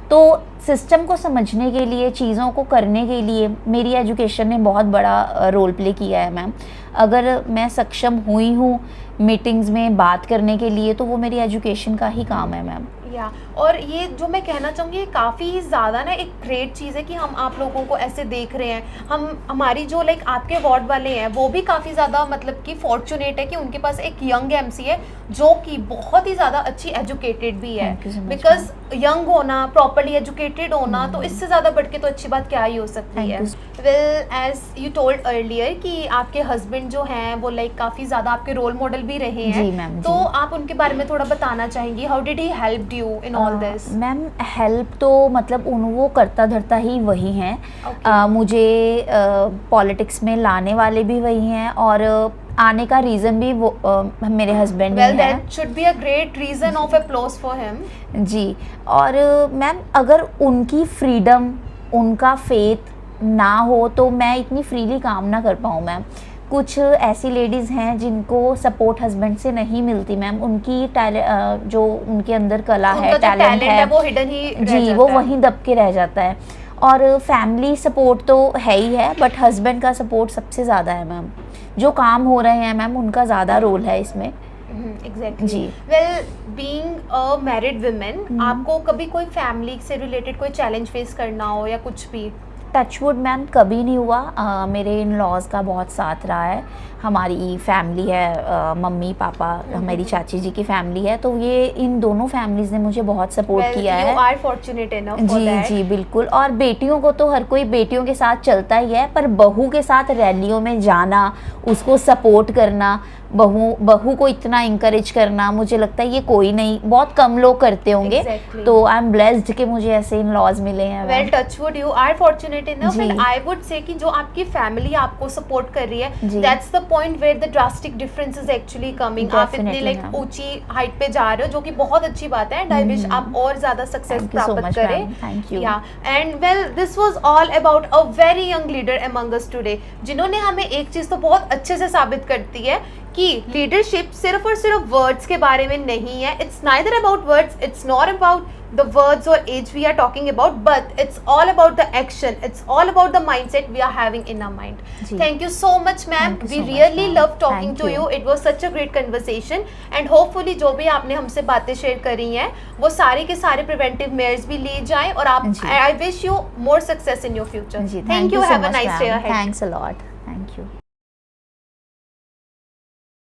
तो सिस्टम को समझने के लिए, चीज़ों को करने के लिए मेरी एजुकेशन ने बहुत बड़ा रोल प्ले किया है मैम। अगर मैं सक्षम हुई हूँ मीटिंग्स में बात करने के लिए, तो वो मेरी एजुकेशन का ही काम है मैम। या और ये जो मैं कहना चाहूँगी, ये काफ़ी ज़्यादा ना एक ग्रेट चीज़ है कि हम आप लोगों को ऐसे देख रहे हैं। हमारी जो लाइक आपके वार्ड वाले हैं वो भी काफ़ी ज़्यादा मतलब कि फॉर्चुनेट है कि उनके पास एक यंग एमसी है जो कि बहुत ही ज़्यादा अच्छी एजुकेटेड भी है। Thank you so much, because young होना, प्रॉपरली एजुकेटेड होना, तो इससे ज़्यादा बढ़ के तो अच्छी बात क्या ही हो सकती Thank है। you. Well as you told earlier कि आपके हस्बैंड जो हैं वो लाइक काफ़ी ज़्यादा आपके रोल मॉडल भी रहे हैं। जी मैम, तो जी। आप उनके बारे में थोड़ा बताना चाहेंगी, how did he help you in all this? Ma'am help तो मतलब वो करता धरता ही वही हैं। Okay. मुझे पॉलिटिक्स में लाने वाले भी वही हैं, और आने का रीज़न भी वो मेरे हस्बैंड ही Well, हैं। that should be a great reason of applause for him. जी। और मैम अगर उनकी फ्रीडम, उनका फेथ ना हो तो मैं इतनी फ्रीली काम ना कर पाऊँ मैम। कुछ ऐसी लेडीज़ हैं जिनको सपोर्ट हस्बैंड से नहीं मिलती मैम, उनकी जो उनके अंदर कला है, उनका जो टैलेंट talent है वो hidden ही रह जी, जाता वो है। वहीं दब के रह जाता है। और फैमिली सपोर्ट तो है ही है, बट हस्बैंड का सपोर्ट सबसे ज़्यादा है मैम। जो काम हो रहे हैं मैम, उनका ज़्यादा रोल है इसमें। एग्जैक्टली जी। Well being a married women, आपको कभी कोई फैमिली से रिलेटेड कोई चैलेंज फेस करना हो या कुछ भी? टचवुड मैम कभी नहीं हुआ। मेरे इन लॉज का बहुत साथ रहा है। हमारी फैमिली है, मम्मी पापा, हमारी चाची जी की फैमिली है, तो ये इन दोनों फैमिलीज ने मुझे बहुत सपोर्ट किया है। You are fortunate enough for ji that. जी बिल्कुल। और बेटियों को तो हर कोई बेटियों के साथ चलता ही है, पर बहू के साथ रैलियों में जाना, उसको सपोर्ट करना, बहू को इतना इंकरेज करना, मुझे लगता है ये कोई नहीं, बहुत कम लोग करते होंगे। Exactly. तो आई एम ब्लेस्ड कि मुझे ऐसे इन लॉज मिले हैं। Well touchwood you are fortunate enough, जी। एंड आई वुड से कि जो आपकी फैमिली आपको सपोर्ट कर रही है, जी। That's the point where the drastic difference is actually coming. आप इतने Definitely, लाइक ma'am. ऊंची हाइट पे जा रहे हो, जो कि बहुत अच्छी बात है, एंड आई विश आप और ज्यादा सक्सेस Thank you so प्राप्त much, करें। ma'am. Thank you. या and well this was all about a very young leader among us today, जिन्होंने हमें एक चीज तो बहुत अच्छे से साबित करती है कि लीडरशिप सिर्फ और सिर्फ वर्ड्स के बारे में नहीं है। It's neither about words, it's not about the words or age we are talking about, but it's all about the action, it's all about the mindset we are having in our mind. जी. Thank you so much ma'am, Thank you we so much, really ma'am. love talking Thank to you. It was such a great conversation, and hopefully जो भी आपने हमसे बातें शेयर करी हैं वो सारे के सारे preventive measures भी लिए जाएं, और आप जी. I wish you more success in your future. Ji, Thank you, so have a much, nice day ma'am. ahead. Thanks a lot.